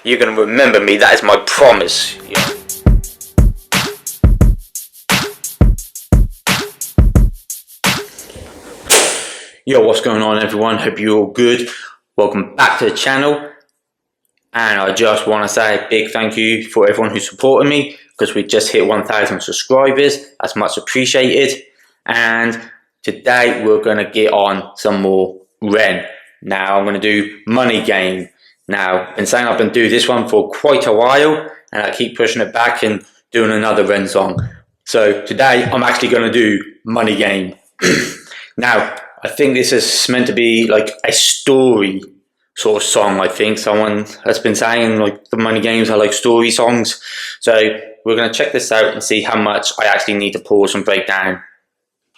you're going to remember me. That is my promise. Yeah. Yo, what's going on, everyone? Hope you're all good. Welcome back to the channel. And I just want to say a big thank you for everyone who supported me, because we just hit 1,000 subscribers. That's much appreciated. And today we're going to get on some more Ren. Now I'm going to do Money Game. Now, I've been saying I've been doing this one for quite a while, and I keep pushing it back and doing another Ren song. So today I'm actually going to do Money Game. Now, I think this is meant to be like a story sort of song. I think someone has been saying like the Money Games are like story songs. So we're going to check this out and see how much I actually need to pause and break down.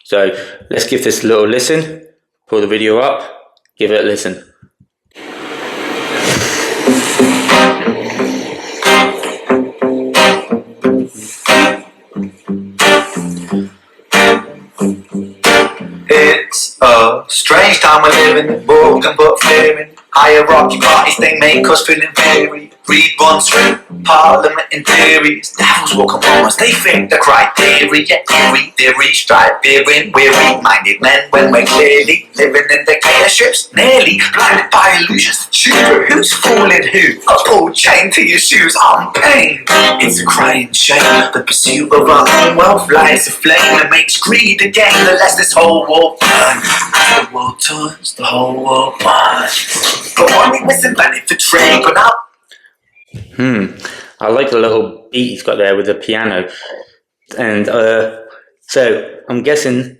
So let's give this a little listen. Pull the video up, give it a listen. It's a strange time we're living in, bold can put fear in. Hierarchy parties, they make us feel inferior. Read one through Parliament in theories. Devils walk among us, they think the criteria. Eerie theory, strive fearing, weary-minded men when we're clearly living in dictatorships. Nearly blinded by illusions. Shooter, who's fooling who? A pull chain to your shoes, I'm pain. It's a crying shame. The pursuit of our own wealth lies a flame and makes greed a game that lets this whole world burn. As the world turns, the whole world burns. But money was invented for trade, but now I like the little beat he's got there with the piano. And so I'm guessing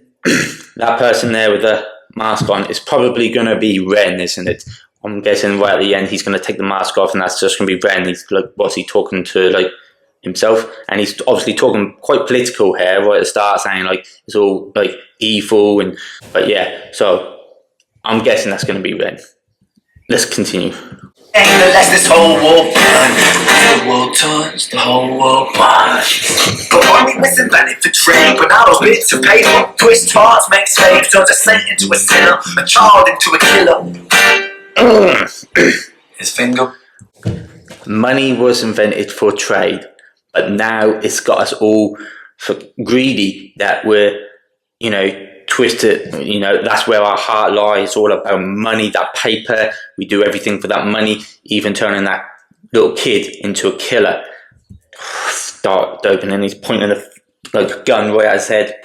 that person there with the mask on is probably going to be Ren, isn't it? I'm guessing right at the end he's going to take the mask off and that's just going to be Ren. He's like, what's he talking to, like himself? And he's obviously talking quite political here right at the start, saying like it's all like evil and, but yeah, so I'm guessing that's going to be Ren. Let's continue. that lets this whole world burn. As the world turns, the whole world burns. But money was invented for trade, but now those bits of paper twist hearts, make slaves, turns a saint into a sinner, a child into a killer. His finger. Money was invented for trade, but now it's got us all for greedy that we're, you know, twisted. You know, that's where our heart lies. It's all about money, that paper. We do everything for that money, even turning that little kid into a killer. Start dope, and then he's pointing a gun right at his head.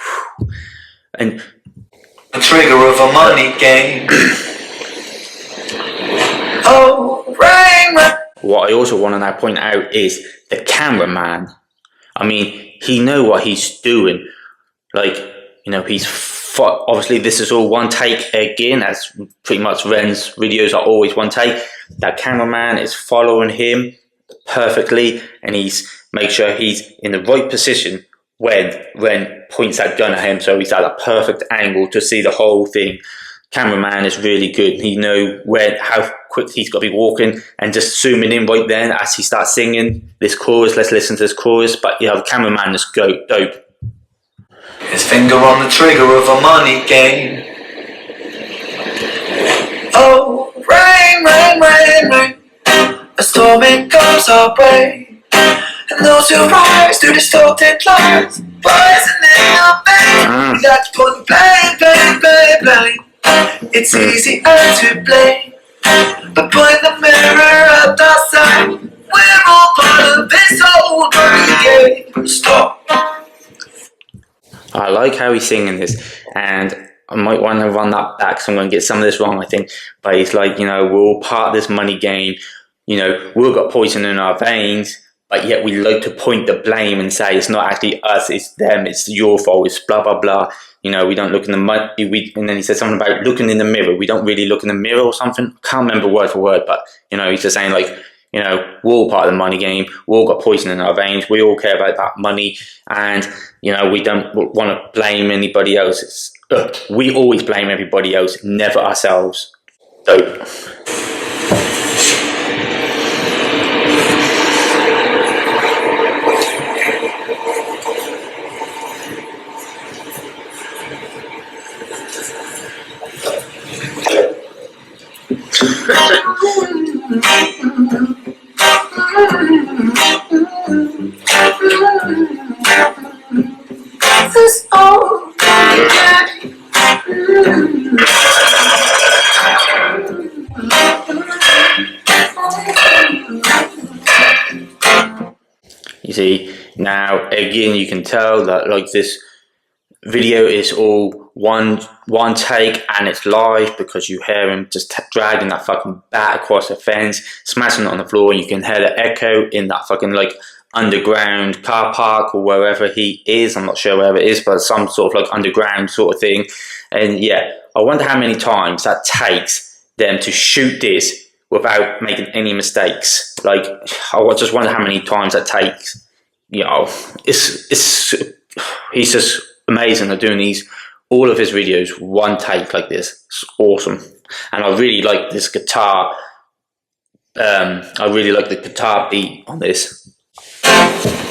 And the trigger of a money game. Oh, rain, rain. What I also want to now point out is the cameraman. I mean, he knows what he's doing. Like, you know, obviously this is all one take again, as pretty much Ren's videos are always one take. That cameraman is following him perfectly, and he's make sure he's in the right position when Ren points that gun at him, so he's at a perfect angle to see the whole thing. Cameraman is really good. He knows how quick he's got to be walking, and just zooming in right then as he starts singing this chorus. Let's listen to this chorus. But yeah, the cameraman is dope. His finger on the trigger of a money game. Oh, rain, rain, rain, rain. A storm it comes our way, and those who rise through distorted lies, poison in our veins. That's put blame. It's easy to blame, but point the mirror at ourselves. We're all part of this whole money game. Stop. I like how he's singing this, and I might want to run that back, so I'm going to get some of this wrong, I think. But it's like, you know, we're all part of this money game. You know, we've got poison in our veins, but yet we like to point the blame and say it's not actually us, it's them, it's your fault, it's blah, blah, blah. You know, we don't look in the and then he said something about looking in the mirror. We don't really look in the mirror or something. Can't remember word for word, but, you know, he's just saying like, you know, we're all part of the money game. We all got poison in our veins. We all care about that money. And, you know, we don't want to blame anybody else. We always blame everybody else, never ourselves. Dope. You see, now again, you can tell that like this video is all one take, and it's live because you hear him just dragging that fucking bat across the fence, smashing it on the floor, and you can hear the echo in that fucking like underground car park or wherever he is. I'm not sure where it is, but some sort of like underground sort of thing. And yeah, I wonder how many times that takes them to shoot this without making any mistakes. Like, I just wonder how many times that takes. You know, he's just amazing at doing all of his videos one take like this. It's awesome. And I really like this guitar. I really like the guitar beat on this.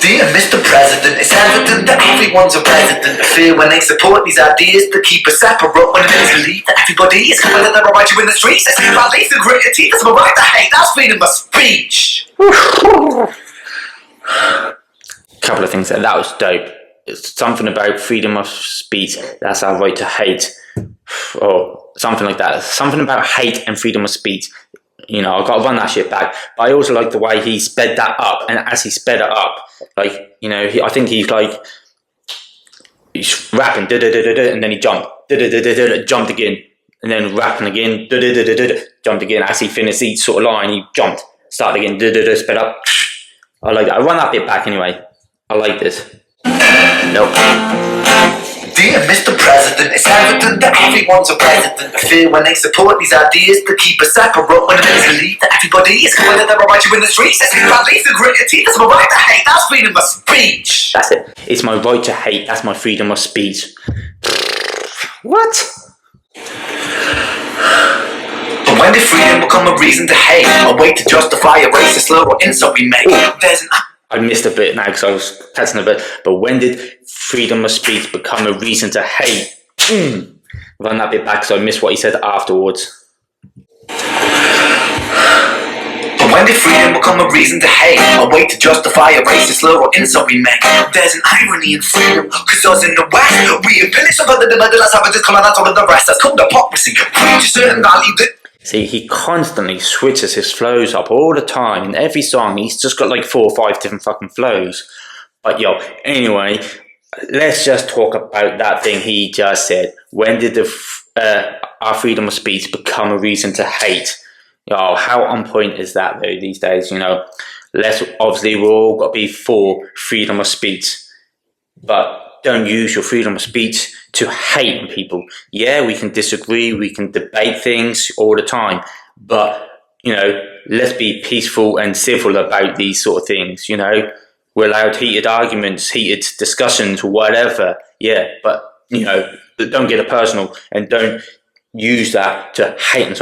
Dear Mr. President, it's evident that everyone's a resident of fear when they support these ideas to keep us separate. When it's believed that everybody is coming to right you in the streets, it's about leave the gritty, that's my right to hate, that's freedom of speech. Couple of things there. That was dope. It's something about freedom of speech, that's our right to hate, or something like that. Something about hate and freedom of speech. You know, I've got to run that shit back. But I also like the way he sped that up, and as he sped it up, like, you know, I think he's rapping, and then he jumped, jumped again, and then rapping again, jumped again. As he finished each sort of line, he jumped, started again, sped up. I like that. I run that bit back anyway. I like this. Nope. Dear Mr. President, it's evident that everyone's a resident of fear when they support these ideas to keep us separate. When it's believed that everybody is coming to right you in the streets, it's about leave the gritty, that's my right to hate, that's freedom of speech. That's it. It's my right to hate, that's my freedom of speech. What? But when did freedom become a reason to hate, a way to justify a racist slur or insult we make? There's an... I missed a bit now because I was catching a bit. But when did freedom of speech become a reason to hate? Run that bit back because I missed what he said afterwards. But when did freedom become a reason to hate, a way to justify a racist slur or insult we make? There's an irony in freedom, cause us in the West, we have pillaged some other the middle, let's have a colonize all of the rest. That's called hypocrisy. Preach a certain value that... See, he constantly switches his flows up all the time. In every song, he's just got like 4 or 5 different fucking flows. But yo, anyway, let's just talk about that thing he just said. When did our freedom of speech become a reason to hate? Yo, how on point is that though these days? You know, obviously we're all got to be for freedom of speech, but don't use your freedom of speech to hate on people. Yeah, we can disagree, we can debate things all the time, but, you know, let's be peaceful and civil about these sort of things, you know. We're allowed heated arguments, heated discussions, whatever, yeah, but, you know, don't get it personal and don't use that to hate on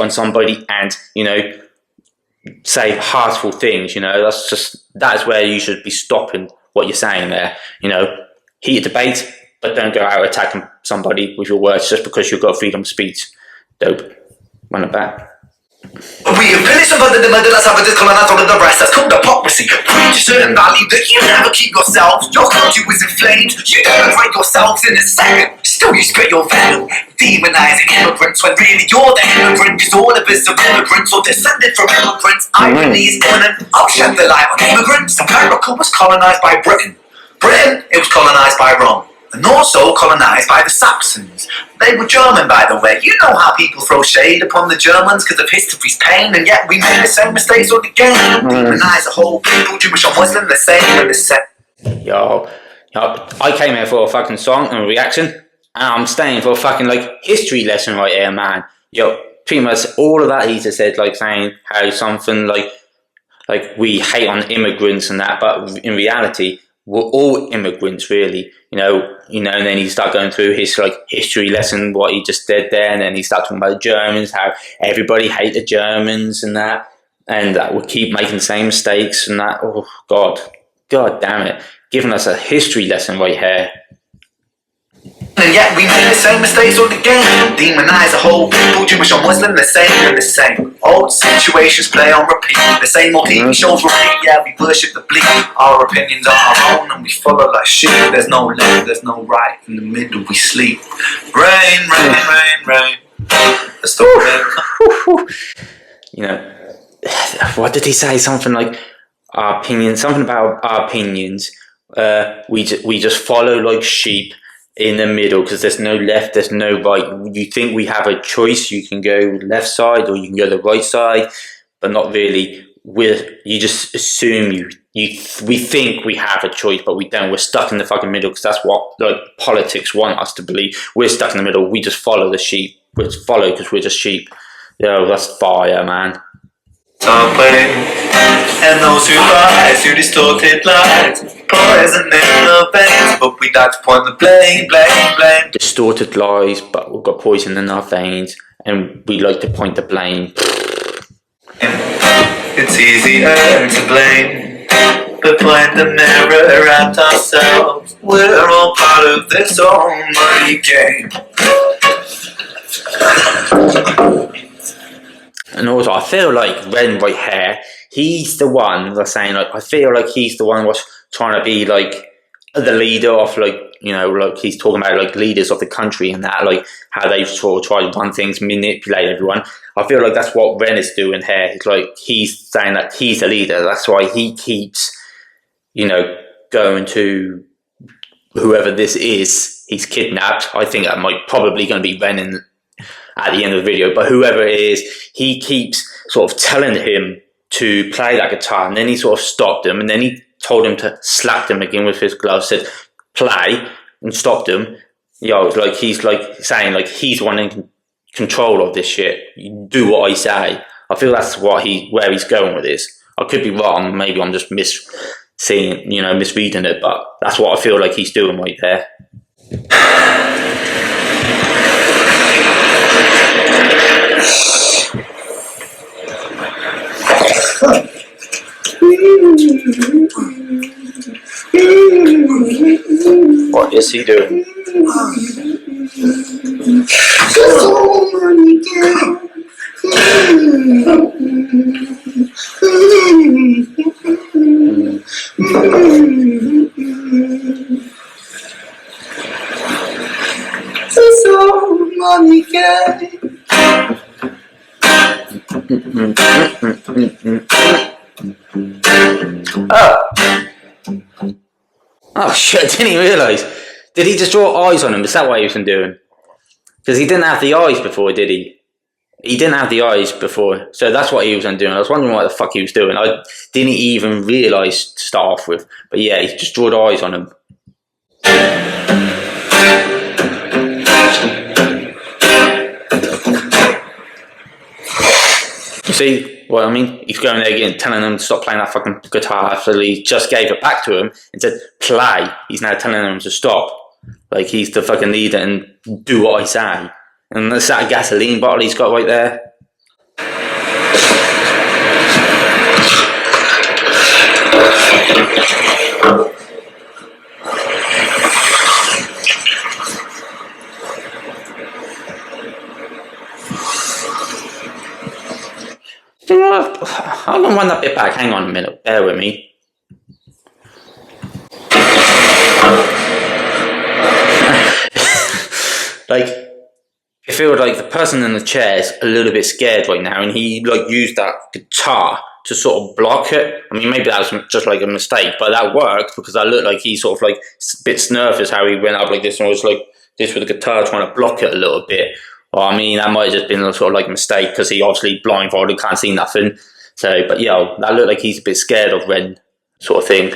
somebody and, you know, say harmful things, you know. That's where you should be stopping what you're saying there, you know. Heated debate, but don't go out attacking somebody with your words just because you've got freedom of speech. Dope. Run it back. We have pillaged some other the middle, let's have a colonize all of the rest. That's called hypocrisy. Preach a certain value that you never keep yourselves. Your country was inflamed, you denigrate yourselves in a second. Still you spit your venom, demonizing immigrants when really you're the immigrant. Cause all of us are immigrants or descended from immigrants. Irony is imminent. I'll shed the light on immigrants. America was colonized by Britain. Britain, it was colonized by Rome. And also colonised by the Saxons. They were German, by the way. You know how people throw shade upon the Germans because of history's pain, and yet we made the same mistakes all again. Demonise the whole people, Jewish or Muslim, the same and the same. Yo, I came here for a fucking song and a reaction, and I'm staying for a fucking, like, history lesson right here, man. Yo, pretty much all of that he just said, like, saying how something, like we hate on immigrants and that, but in reality, we're all immigrants, really, you know, and then he started going through his, like, history lesson, what he just did there, and then he started talking about the Germans, how everybody hate the Germans and that we keep making the same mistakes and that. Oh, God damn it, giving us a history lesson right here. And yet we made the same mistakes all again. Demonise the whole people, Jewish or Muslim, the same and the same. Old situations play on repeat. The same old TV shows repeat. Yeah, we worship the bleak. Our opinions are our own and we follow like sheep. There's no left, there's no right. In the middle we sleep. Rain, rain, rain, rain. Let's stop rain. You know, what did he say? Something like, our opinions, something about our opinions. We just follow like sheep in the middle because there's no left, there's no right. You think we have a choice? You can go left side or you can go the right side, but not really. You just assume we think we have a choice, but we don't. We're stuck in the fucking middle because that's what like politics want us to believe. We're stuck in the middle. We just follow the sheep. We just follow because we're just sheep. Yo, that's fire, man. Subway, and those who lie through distorted lies, poison in the veins, but we like to point the blame. Distorted lies, but we've got poison in our veins, and we like to point the blame. It's easier to blame, but point the mirror at ourselves. We're all part of this almighty game. And also, I feel like Ren right here, he's the one that's saying, like, I feel like he's the one was trying to be, like, the leader of, like, you know, like, he's talking about, like, leaders of the country and that, like, how they sort of try to run things, manipulate everyone. I feel like that's what Ren is doing here. It's like, he's saying that he's the leader. That's why he keeps, you know, going to whoever this is, he's kidnapped. I think that might probably going to be Ren at the end of the video, but whoever it is, he keeps sort of telling him to play that guitar, and then he sort of stopped him, and then he told him to slap him again with his glove, said play, and stopped him. Yo, it's like he's like saying like he's the one in control of this shit. You do what I say. I feel that's where he's going with this. I could be wrong. Maybe I'm just misreading it, but that's what I feel like he's doing right there. What is he doing? Oh shit, I didn't even realise. Did he just draw eyes on him? Is that what he was doing? Because he didn't have the eyes before, did he? He didn't have the eyes before, so that's what he was doing. I was wondering what the fuck he was doing. I didn't even realise to start off with. But yeah, he just drew eyes on him. You see what I mean? He's going there again, telling them to stop playing that fucking guitar after he just gave it back to him and said, play. He's now telling them to stop. Like he's the fucking leader and do what I say. And that's that gasoline bottle he's got right there. I'm gonna run that bit back. Hang on a minute. Bear with me. Like, I feel like the person in the chair is a little bit scared right now, and he like used that guitar to sort of block it. I mean, maybe that was just like a mistake, but that worked because I looked like he sort of like a bit nervous how he went up like this and was like this with the guitar trying to block it a little bit. Well, I mean, that might have just been a sort of like a mistake because he obviously blindfolded, can't see nothing. So, but yeah, that looked like he's a bit scared of Ren, sort of thing.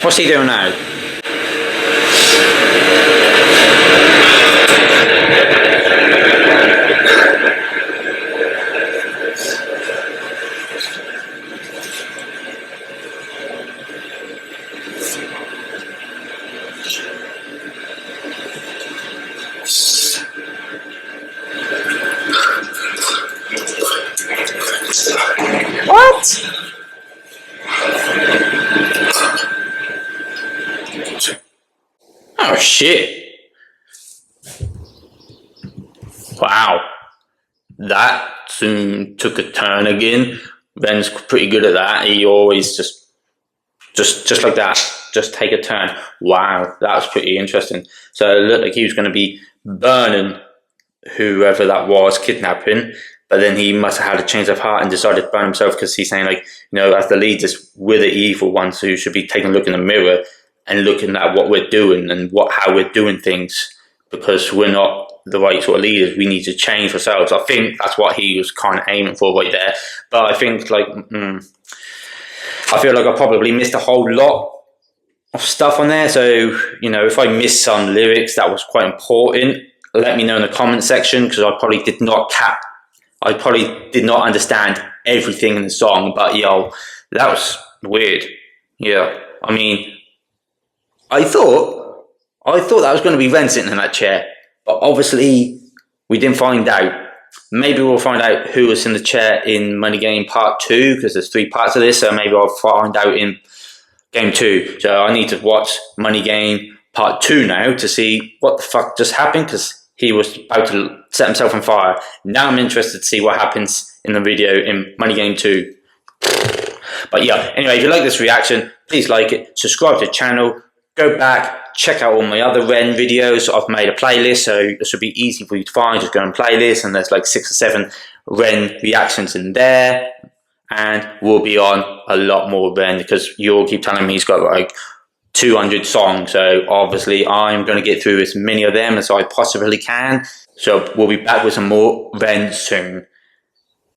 What's he doing now? What? Oh shit. Wow. That soon took a turn again. Ben's pretty good at that. He always just like that, just take a turn. Wow, that was pretty interesting. So it looked like he was going to be burning whoever that was, kidnapping, but then he must have had a change of heart and decided to burn himself, because he's saying, like, you know, as the leaders, we're the evil ones who should be taking a look in the mirror and looking at what we're doing and how we're doing things, because we're not the right sort of leaders. We need to change ourselves. I think that's what he was kind of aiming for right there. But I think, like, I feel like I probably missed a whole lot of stuff on there. So, you know, if I missed some lyrics that was quite important, let me know in the comment section, because I probably did not understand everything in the song. But yo, that was weird. Yeah, I mean, I thought that was going to be Ren sitting in that chair, but obviously we didn't find out. Maybe we'll find out who was in the chair in Money Game Part 2, because there's 3 parts of this, so maybe I'll find out in Game 2. So I need to watch Money Game Part 2 now to see what the fuck just happened, because he was about to set himself on fire. Now I'm interested to see what happens in the video in Money Game 2. But yeah, anyway, if you like this reaction, please like it, subscribe to the channel, go back, check out all my other Ren videos. I've made a playlist, so this should be easy for you to find. Just go on playlist, and there's like 6 or 7 Ren reactions in there. And we'll be on a lot more Ren, because you all keep telling me he's got like 200 songs. So obviously I'm going to get through as many of them as I possibly can. So we'll be back with some more Ren soon.